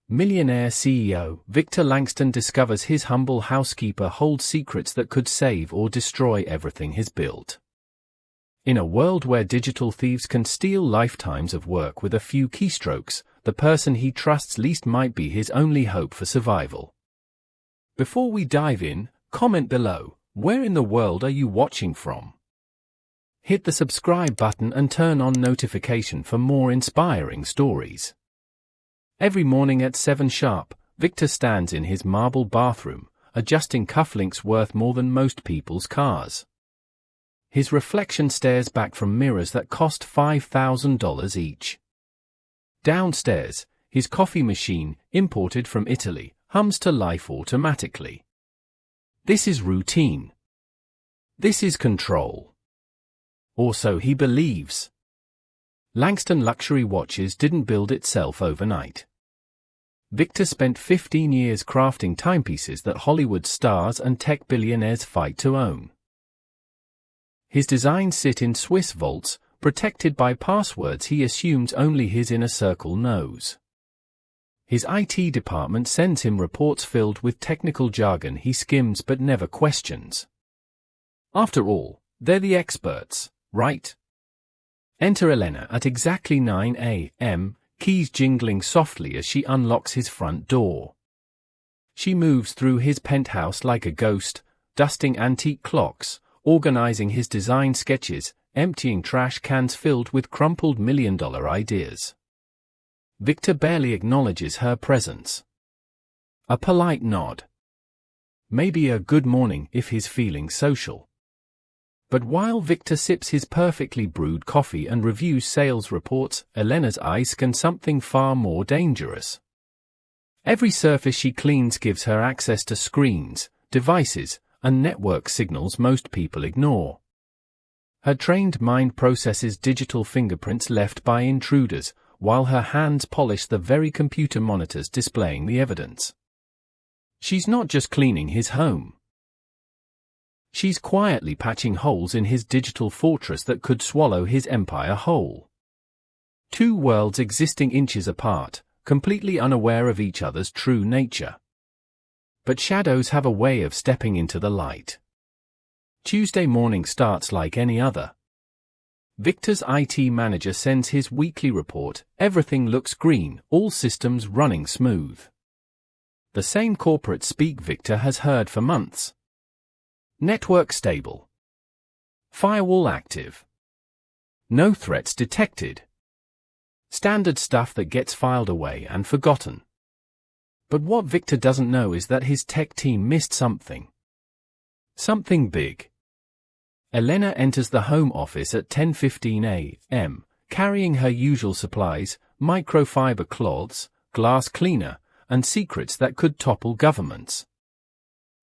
Millionaire CEO Victor Langston discovers his humble housekeeper holds secrets that could save or destroy everything he's built. In a world where digital thieves can steal lifetimes of work with a few keystrokes, the person he trusts least might be his only hope for survival. Before we dive in, comment below, where in the world are you watching from? Hit the subscribe button and turn on notification for more inspiring stories. Every morning at 7 sharp, Victor stands in his marble bathroom, adjusting cufflinks worth more than most people's cars. His reflection stares back from mirrors that cost $5,000 each. Downstairs, his coffee machine, imported from Italy, hums to life automatically. This is routine. This is control. Or so he believes. Langston luxury watches didn't build itself overnight. Victor spent 15 years crafting timepieces that Hollywood stars and tech billionaires fight to own. His designs sit in Swiss vaults, protected by passwords he assumes only his inner circle knows. His IT department sends him reports filled with technical jargon he skims but never questions. After all, they're the experts, right? Enter Elena at exactly 9 a.m., keys jingling softly as she unlocks his front door. She moves through his penthouse like a ghost, dusting antique clocks, organizing his design sketches, emptying trash cans filled with crumpled million-dollar ideas. Victor barely acknowledges her presence. A polite nod. Maybe a good morning if he's feeling social. But while Victor sips his perfectly brewed coffee and reviews sales reports, Elena's eyes scan something far more dangerous. Every surface she cleans gives her access to screens, devices, and network signals most people ignore. Her trained mind processes digital fingerprints left by intruders, while her hands polish the very computer monitors displaying the evidence. She's not just cleaning his home. She's quietly patching holes in his digital fortress that could swallow his empire whole. Two worlds existing inches apart, completely unaware of each other's true nature. But shadows have a way of stepping into the light. Tuesday morning starts like any other. Victor's IT manager sends his weekly report, everything looks green, all systems running smooth. The same corporate speak Victor has heard for months. Network stable. Firewall active. No threats detected. Standard stuff that gets filed away and forgotten. But what Victor doesn't know is that his tech team missed something. Something big. Elena enters the home office at 10:15 a.m., carrying her usual supplies, microfiber cloths, glass cleaner, and secrets that could topple governments.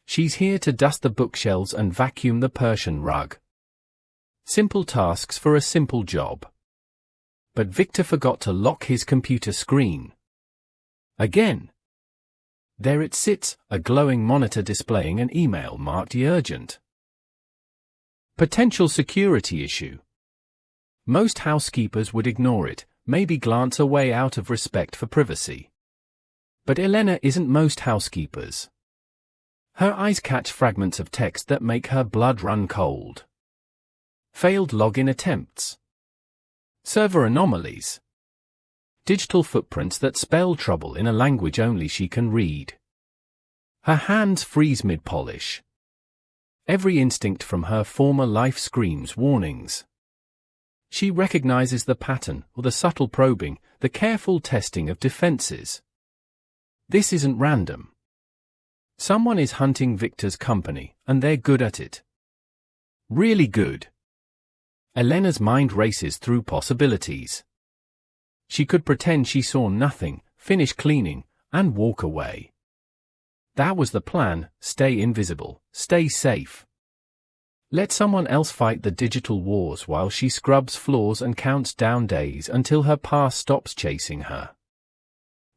She's here to dust the bookshelves and vacuum the Persian rug. Simple tasks for a simple job. But Victor forgot to lock his computer screen. Again. There it sits, a glowing monitor displaying an email marked urgent. Potential security issue. Most housekeepers would ignore it, maybe glance away out of respect for privacy. But Elena isn't most housekeepers. Her eyes catch fragments of text that make her blood run cold. Failed login attempts. Server anomalies. Digital footprints that spell trouble in a language only she can read. Her hands freeze mid-polish. Every instinct from her former life screams warnings. She recognizes the pattern, or the subtle probing, the careful testing of defenses. This isn't random. Someone is hunting Victor's company, and they're good at it. Really good. Elena's mind races through possibilities. She could pretend she saw nothing, finish cleaning, and walk away. That was the plan: stay invisible, stay safe. Let someone else fight the digital wars while she scrubs floors and counts down days until her past stops chasing her.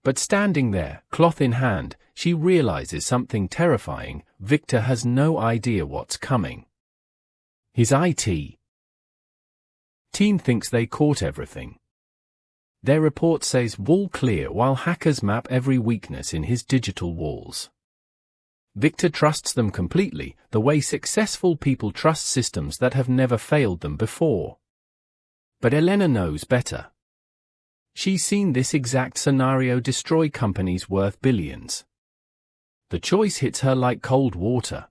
But standing there, cloth in hand, she realizes something terrifying: Victor has no idea what's coming. His IT team thinks they caught everything. Their report says wall clear while hackers map every weakness in his digital walls. Victor trusts them completely, the way successful people trust systems that have never failed them before. But Elena knows better. She's seen this exact scenario destroy companies worth billions. The choice hits her like cold water.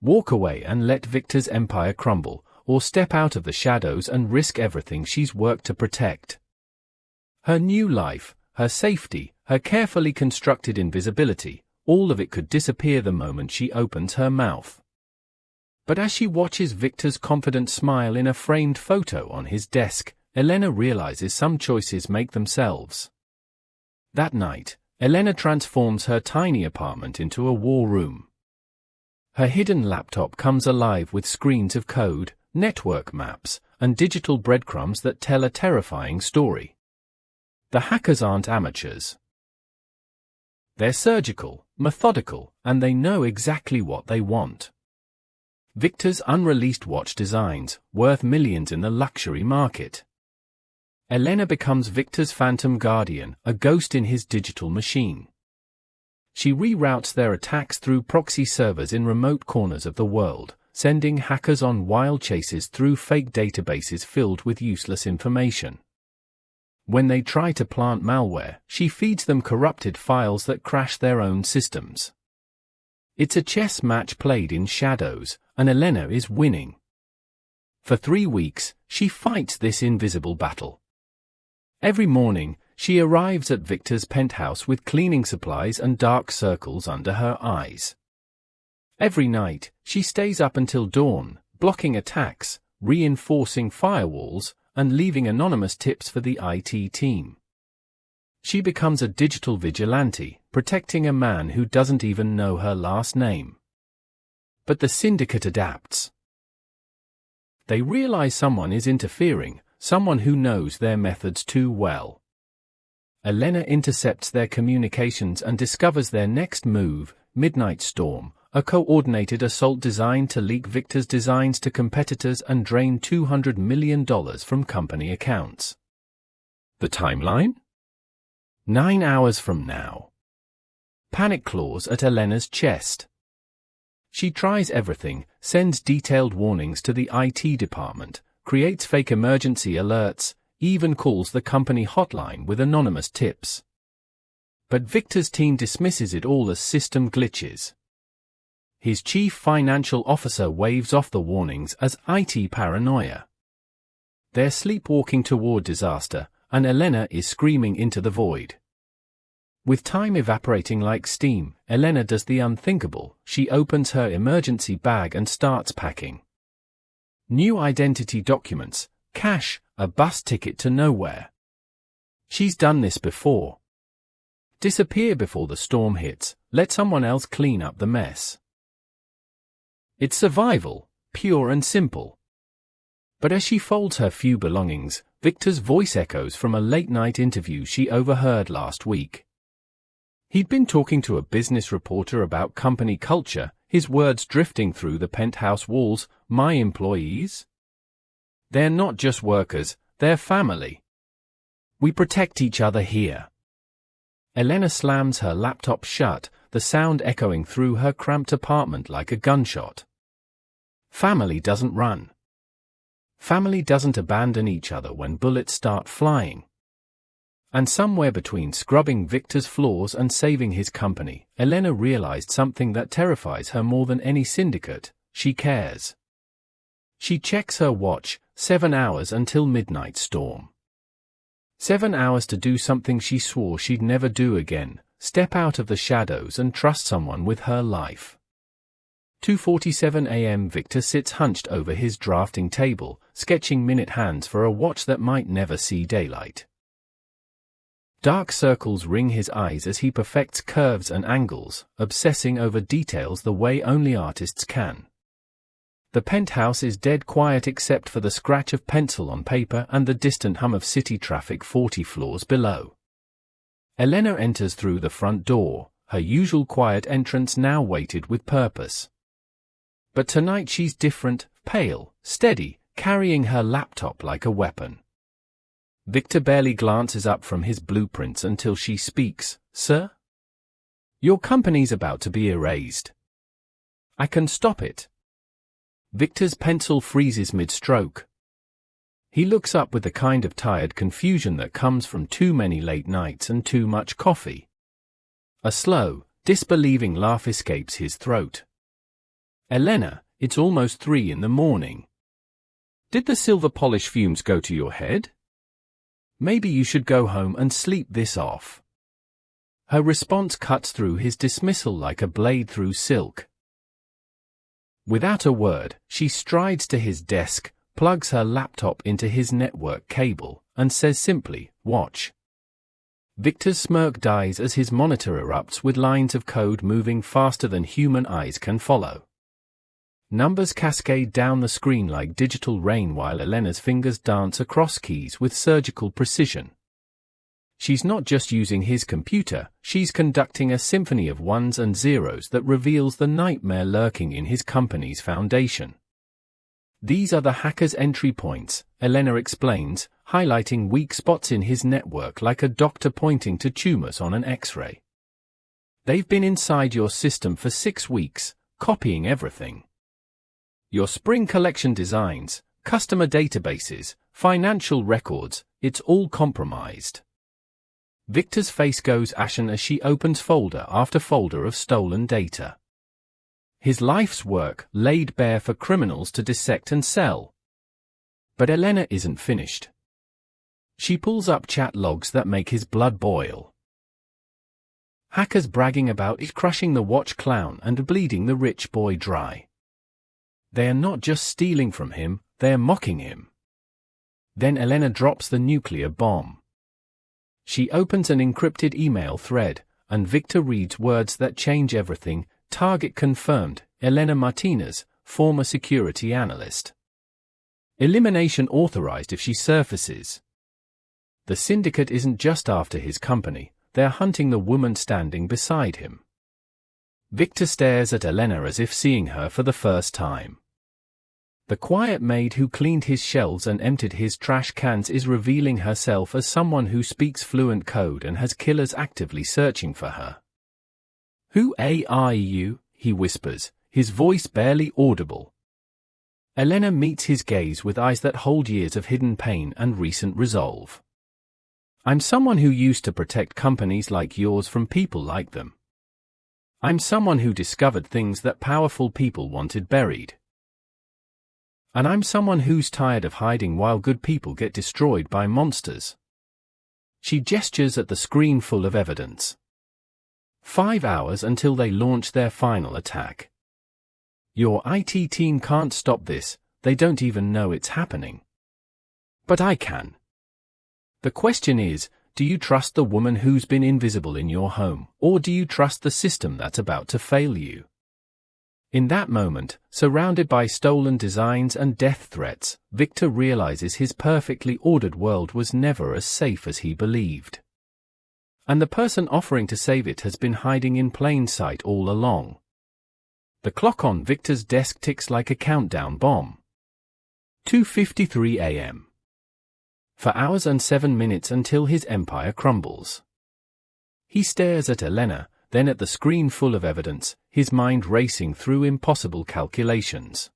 Walk away and let Victor's empire crumble, or step out of the shadows and risk everything she's worked to protect. Her new life, her safety, her carefully constructed invisibility, all of it could disappear the moment she opens her mouth. But as she watches Victor's confident smile in a framed photo on his desk, Elena realizes some choices make themselves. That night, Elena transforms her tiny apartment into a war room. Her hidden laptop comes alive with screens of code, network maps, and digital breadcrumbs that tell a terrifying story. The hackers aren't amateurs. They're surgical, methodical, and they know exactly what they want. Victor's unreleased watch designs, worth millions in the luxury market. Elena becomes Victor's phantom guardian, a ghost in his digital machine. She reroutes their attacks through proxy servers in remote corners of the world, sending hackers on wild chases through fake databases filled with useless information. When they try to plant malware, she feeds them corrupted files that crash their own systems. It's a chess match played in shadows, and Elena is winning. For 3 weeks, she fights this invisible battle. Every morning, she arrives at Victor's penthouse with cleaning supplies and dark circles under her eyes. Every night, she stays up until dawn, blocking attacks, reinforcing firewalls, and leaving anonymous tips for the IT team. She becomes a digital vigilante, protecting a man who doesn't even know her last name. But the syndicate adapts. They realize someone is interfering, someone who knows their methods too well. Elena intercepts their communications and discovers their next move, Midnight Storm, a coordinated assault designed to leak Victor's designs to competitors and drain $200 million from company accounts. The timeline? 9 hours from now. Panic claws at Elena's chest. She tries everything, sends detailed warnings to the IT department, creates fake emergency alerts, even calls the company hotline with anonymous tips. But Victor's team dismisses it all as system glitches. His chief financial officer waves off the warnings as IT paranoia. They're sleepwalking toward disaster, and Elena is screaming into the void. With time evaporating like steam, Elena does the unthinkable. She opens her emergency bag and starts packing. New identity documents, cash, a bus ticket to nowhere. She's done this before. Disappear before the storm hits, let someone else clean up the mess. It's survival, pure and simple. But as she folds her few belongings, Victor's voice echoes from a late-night interview she overheard last week. He'd been talking to a business reporter about company culture, his words drifting through the penthouse walls. My employees? They're not just workers, they're family. We protect each other here. Elena slams her laptop shut, the sound echoing through her cramped apartment like a gunshot. Family doesn't run. Family doesn't abandon each other when bullets start flying. And somewhere between scrubbing Victor's floors and saving his company, Elena realized something that terrifies her more than any syndicate: she cares. She checks her watch, 7 hours until Midnight Storm. 7 hours to do something she swore she'd never do again: step out of the shadows and trust someone with her life. 2:47 a.m. Victor sits hunched over his drafting table, sketching minute hands for a watch that might never see daylight. Dark circles ring his eyes as he perfects curves and angles, obsessing over details the way only artists can. The penthouse is dead quiet except for the scratch of pencil on paper and the distant hum of city traffic 40 floors below. Elena enters through the front door, her usual quiet entrance now weighted with purpose. But tonight she's different, pale, steady, carrying her laptop like a weapon. Victor barely glances up from his blueprints until she speaks. Sir? Your company's about to be erased. I can stop it. Victor's pencil freezes mid-stroke. He looks up with the kind of tired confusion that comes from too many late nights and too much coffee. A slow, disbelieving laugh escapes his throat. Elena, it's almost 3 in the morning. Did the silver polish fumes go to your head? Maybe you should go home and sleep this off. Her response cuts through his dismissal like a blade through silk. Without a word, she strides to his desk, plugs her laptop into his network cable, and says simply, watch. Victor's smirk dies as his monitor erupts with lines of code moving faster than human eyes can follow. Numbers cascade down the screen like digital rain while Elena's fingers dance across keys with surgical precision. She's not just using his computer, she's conducting a symphony of ones and zeros that reveals the nightmare lurking in his company's foundation. These are the hacker's entry points, Elena explains, highlighting weak spots in his network like a doctor pointing to tumors on an X-ray. They've been inside your system for 6 weeks, copying everything. Your spring collection designs, customer databases, financial records, it's all compromised. Victor's face goes ashen as she opens folder after folder of stolen data. His life's work laid bare for criminals to dissect and sell. But Elena isn't finished. She pulls up chat logs that make his blood boil. Hackers bragging about it crushing the watch clown and bleeding the rich boy dry. They are not just stealing from him, they are mocking him. Then Elena drops the nuclear bomb. She opens an encrypted email thread, and Victor reads words that change everything. Target confirmed, Elena Martinez, former security analyst. Elimination authorized if she surfaces. The syndicate isn't just after his company, they're hunting the woman standing beside him. Victor stares at Elena as if seeing her for the first time. The quiet maid who cleaned his shelves and emptied his trash cans is revealing herself as someone who speaks fluent code and has killers actively searching for her. Who are you? He whispers, his voice barely audible. Elena meets his gaze with eyes that hold years of hidden pain and recent resolve. I'm someone who used to protect companies like yours from people like them. I'm someone who discovered things that powerful people wanted buried. And I'm someone who's tired of hiding while good people get destroyed by monsters. She gestures at the screen full of evidence. 5 hours until they launch their final attack. Your IT team can't stop this, they don't even know it's happening. But I can. The question is, do you trust the woman who's been invisible in your home, or do you trust the system that's about to fail you? In that moment, surrounded by stolen designs and death threats, Victor realizes his perfectly ordered world was never as safe as he believed. And the person offering to save it has been hiding in plain sight all along. The clock on Victor's desk ticks like a countdown bomb. 2:53 a.m. For hours and 7 minutes until his empire crumbles. He stares at Elena, then at the screen full of evidence, his mind racing through impossible calculations.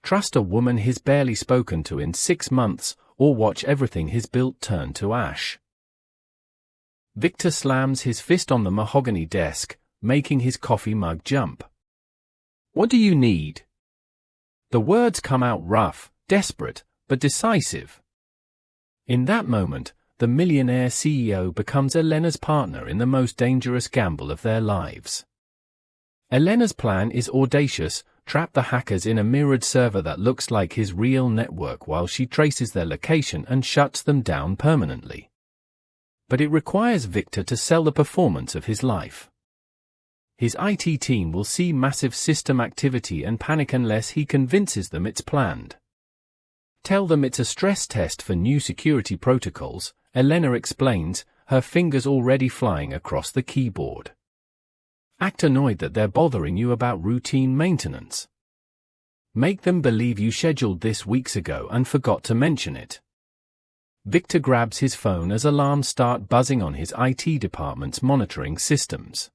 Trust a woman he's barely spoken to in 6 months, or watch everything he's built turn to ash. Victor slams his fist on the mahogany desk, making his coffee mug jump. What do you need? The words come out rough, desperate, but decisive. In that moment, the Millionaire CEO becomes Elena's partner in the most dangerous gamble of their lives. Elena's plan is audacious, trap the hackers in a mirrored server that looks like his real network while she traces their location and shuts them down permanently. But it requires Victor to sell the performance of his life. His IT team will see massive system activity and panic unless he convinces them it's planned. Tell them it's a stress test for new security protocols, Elena explains, her fingers already flying across the keyboard. Act annoyed that they're bothering you about routine maintenance. Make them believe you scheduled this weeks ago and forgot to mention it. Victor grabs his phone as alarms start buzzing on his IT department's monitoring systems.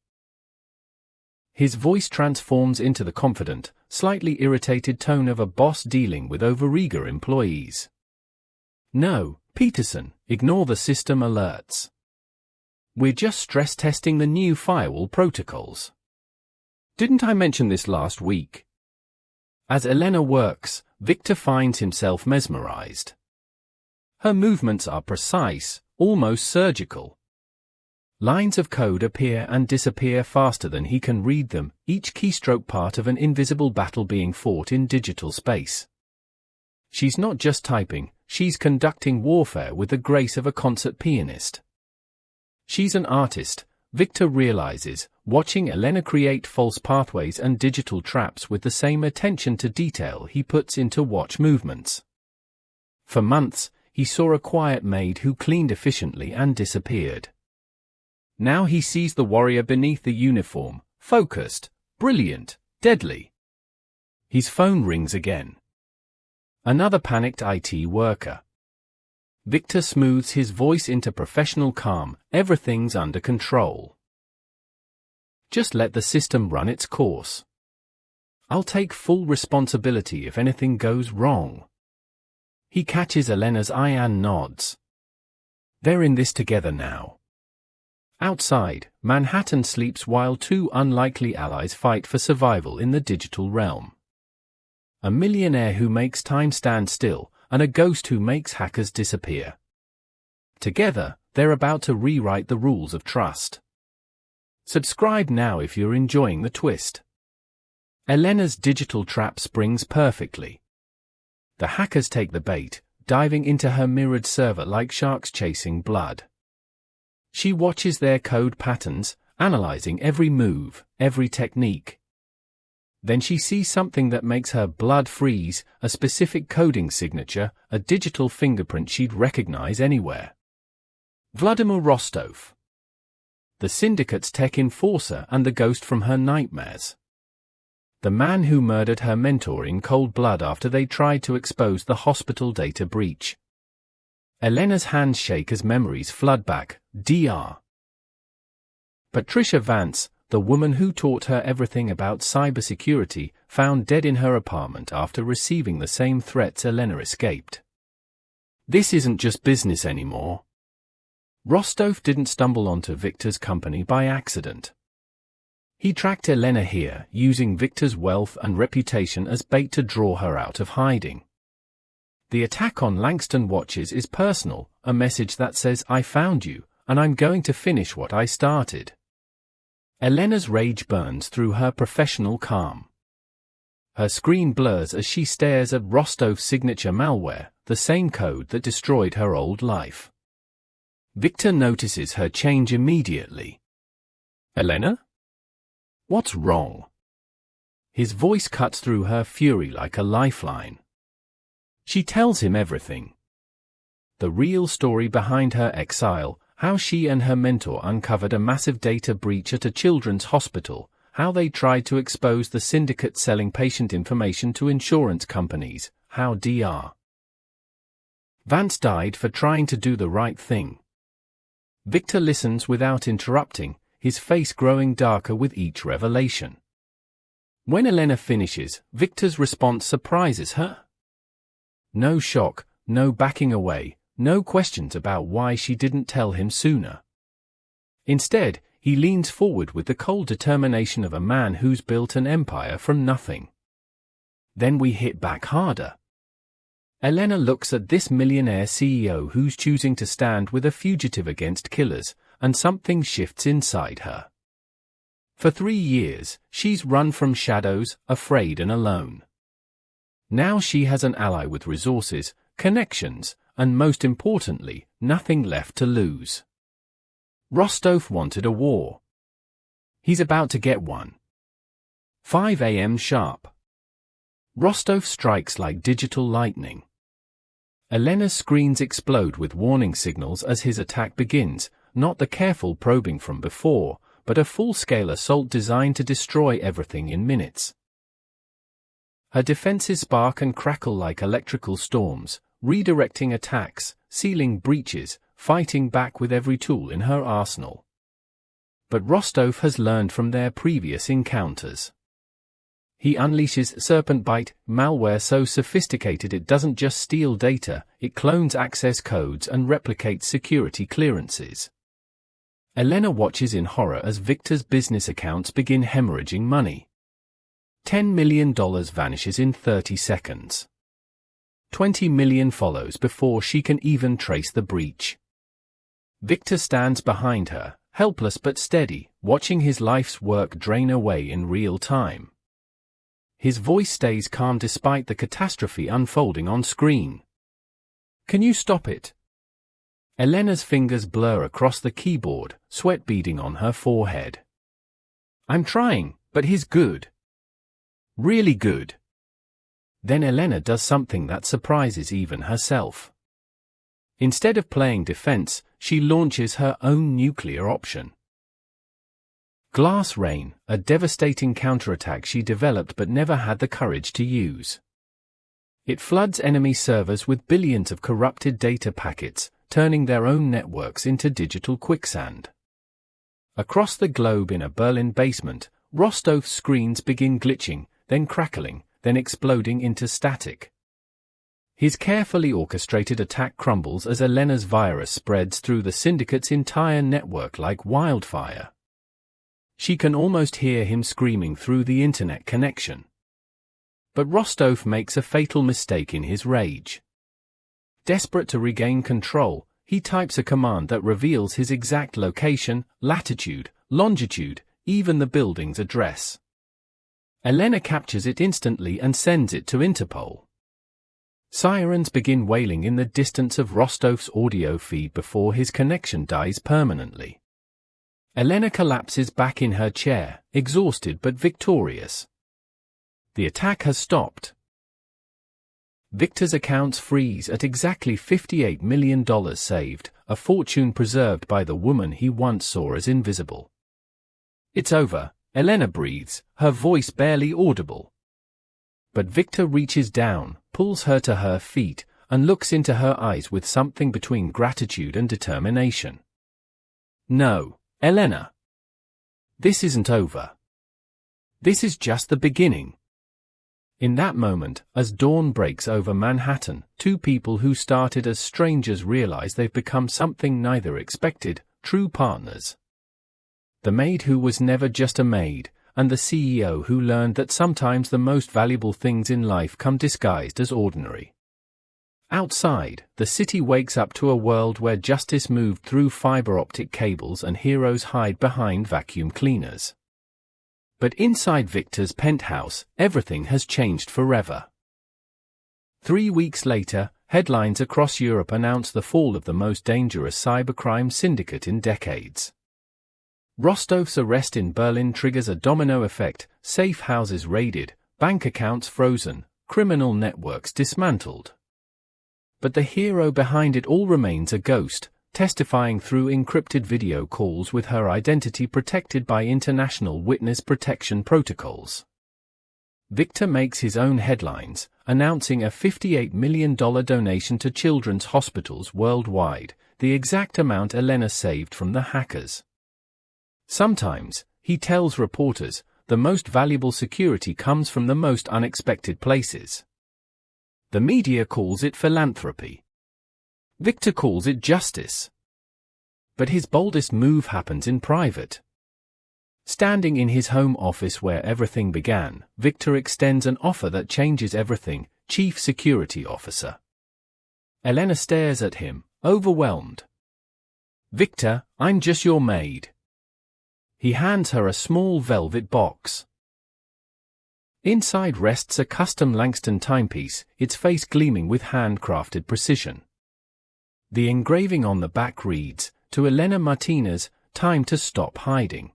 His voice transforms into the confident, slightly irritated tone of a boss dealing with overeager employees. "No, Peterson, ignore the system alerts. We're just stress testing the new firewall protocols. Didn't I mention this last week?" As Elena works, Victor finds himself mesmerized. Her movements are precise, almost surgical. Lines of code appear and disappear faster than he can read them, each keystroke part of an invisible battle being fought in digital space. She's not just typing, she's conducting warfare with the grace of a concert pianist. She's an artist, Victor realizes, watching Elena create false pathways and digital traps with the same attention to detail he puts into watch movements. For months, he saw a quiet maid who cleaned efficiently and disappeared. Now he sees the warrior beneath the uniform, focused, brilliant, deadly. His phone rings again. Another panicked IT worker. Victor smooths his voice into professional calm, everything's under control. Just let the system run its course. I'll take full responsibility if anything goes wrong. He catches Elena's eye and nods. They're in this together now. Outside, Manhattan sleeps while two unlikely allies fight for survival in the digital realm. A millionaire who makes time stand still, and a ghost who makes hackers disappear. Together, they're about to rewrite the rules of trust. Subscribe now if you're enjoying the twist. Elena's digital trap springs perfectly. The hackers take the bait, diving into her mirrored server like sharks chasing blood. She watches their code patterns, analyzing every move, every technique. Then she sees something that makes her blood freeze, a specific coding signature, a digital fingerprint she'd recognize anywhere. Vladimir Rostov. The syndicate's tech enforcer and the ghost from her nightmares. The man who murdered her mentor in cold blood after they tried to expose the hospital data breach. Elena's hands shake as memories flood back. Dr. Patricia Vance, the woman who taught her everything about cybersecurity, found dead in her apartment after receiving the same threats Elena escaped. This isn't just business anymore. Rostov didn't stumble onto Victor's company by accident. He tracked Elena here, using Victor's wealth and reputation as bait to draw her out of hiding. The attack on Langston Watches is personal, a message that says, "I found you, and I'm going to finish what I started." Elena's rage burns through her professional calm. Her screen blurs as she stares at Rostov's signature malware, the same code that destroyed her old life. Victor notices her change immediately. "Elena? What's wrong?" His voice cuts through her fury like a lifeline. She tells him everything. The real story behind her exile, how she and her mentor uncovered a massive data breach at a children's hospital, how they tried to expose the syndicate selling patient information to insurance companies, how Dr. Vance died for trying to do the right thing. Victor listens without interrupting, his face growing darker with each revelation. When Elena finishes, Victor's response surprises her. No shock, no backing away, no questions about why she didn't tell him sooner. Instead, he leans forward with the cold determination of a man who's built an empire from nothing. Then we hit back harder. Elena looks at this millionaire CEO who's choosing to stand with a fugitive against killers, and something shifts inside her. For 3 years, she's run from shadows, afraid and alone. Now she has an ally with resources, connections, and most importantly, nothing left to lose. Rostov wanted a war. He's about to get one. 5 a.m. sharp. Rostov strikes like digital lightning. Elena's screens explode with warning signals as his attack begins, not the careful probing from before, but a full-scale assault designed to destroy everything in minutes. Her defenses spark and crackle like electrical storms, redirecting attacks, sealing breaches, fighting back with every tool in her arsenal. But Rostov has learned from their previous encounters. He unleashes serpent bite malware so sophisticated it doesn't just steal data, it clones access codes and replicates security clearances. Elena watches in horror as Victor's business accounts begin hemorrhaging money. $10 million vanishes in 30 seconds. 20 million follows before she can even trace the breach. Victor stands behind her, helpless but steady, watching his life's work drain away in real time. His voice stays calm despite the catastrophe unfolding on screen. "Can you stop it?" Elena's fingers blur across the keyboard, sweat beading on her forehead. "I'm trying, but he's good. Really good." Then Elena does something that surprises even herself. Instead of playing defense, she launches her own nuclear option. Glass Rain, a devastating counterattack she developed but never had the courage to use. It floods enemy servers with billions of corrupted data packets, turning their own networks into digital quicksand. Across the globe in a Berlin basement, Rostov's screens begin glitching, then crackling, then exploding into static. His carefully orchestrated attack crumbles as Elena's virus spreads through the syndicate's entire network like wildfire. She can almost hear him screaming through the internet connection. But Rostov makes a fatal mistake in his rage. Desperate to regain control, he types a command that reveals his exact location, latitude, longitude, even the building's address. Elena captures it instantly and sends it to Interpol. Sirens begin wailing in the distance of Rostov's audio feed before his connection dies permanently. Elena collapses back in her chair, exhausted but victorious. The attack has stopped. Victor's accounts freeze at exactly $58 million saved, a fortune preserved by the woman he once saw as invisible. "It's over," Elena breathes, her voice barely audible. But Victor reaches down, pulls her to her feet, and looks into her eyes with something between gratitude and determination. "No, Elena. This isn't over. This is just the beginning." In that moment, as dawn breaks over Manhattan, two people who started as strangers realize they've become something neither expected, true partners. The maid who was never just a maid, and the CEO who learned that sometimes the most valuable things in life come disguised as ordinary. Outside, the city wakes up to a world where justice moved through fiber optic cables and heroes hide behind vacuum cleaners. But inside Victor's penthouse, everything has changed forever. 3 weeks later, headlines across Europe announce the fall of the most dangerous cybercrime syndicate in decades. Rostov's arrest in Berlin triggers a domino effect, safe houses raided, bank accounts frozen, criminal networks dismantled. But the hero behind it all remains a ghost, testifying through encrypted video calls with her identity protected by international witness protection protocols. Victor makes his own headlines, announcing a $58 million donation to children's hospitals worldwide, the exact amount Elena saved from the hackers. Sometimes, he tells reporters, the most valuable security comes from the most unexpected places. The media calls it philanthropy. Victor calls it justice. But his boldest move happens in private. Standing in his home office where everything began, Victor extends an offer that changes everything: Chief Security Officer. Elena stares at him, overwhelmed. "Victor, I'm just your maid." He hands her a small velvet box. Inside rests a custom Langston timepiece, its face gleaming with handcrafted precision. The engraving on the back reads, "To Elena Martinez, time to stop hiding."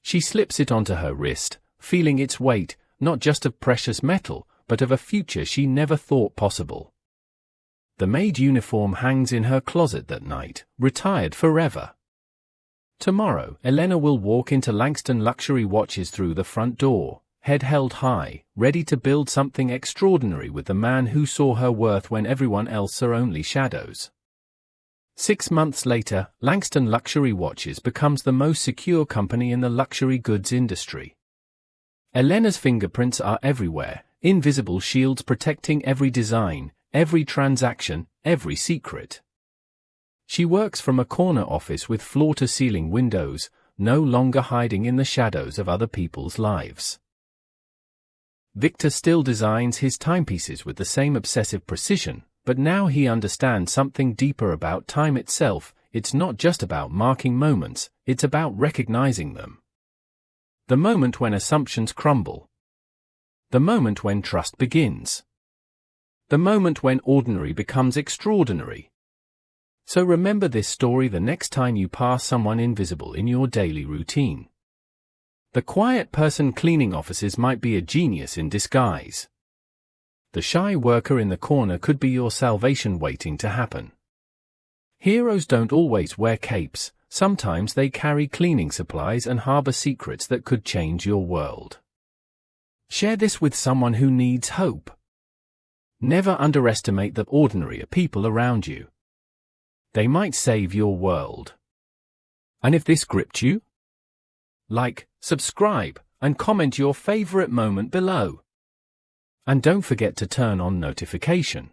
She slips it onto her wrist, feeling its weight, not just of precious metal, but of a future she never thought possible. The maid uniform hangs in her closet that night, retired forever. Tomorrow, Elena will walk into Langston Luxury Watches through the front door, head held high, ready to build something extraordinary with the man who saw her worth when everyone else saw only shadows. 6 months later, Langston Luxury Watches becomes the most secure company in the luxury goods industry. Elena's fingerprints are everywhere, invisible shields protecting every design, every transaction, every secret. She works from a corner office with floor-to-ceiling windows, no longer hiding in the shadows of other people's lives. Victor still designs his timepieces with the same obsessive precision, but now he understands something deeper about time itself. It's not just about marking moments, it's about recognizing them. The moment when assumptions crumble. The moment when trust begins. The moment when ordinary becomes extraordinary. So remember this story the next time you pass someone invisible in your daily routine. The quiet person cleaning offices might be a genius in disguise. The shy worker in the corner could be your salvation waiting to happen. Heroes don't always wear capes, sometimes they carry cleaning supplies and harbor secrets that could change your world. Share this with someone who needs hope. Never underestimate the ordinary people around you. They might save your world. And if this gripped you? Like, subscribe, and comment your favorite moment below. And don't forget to turn on notification.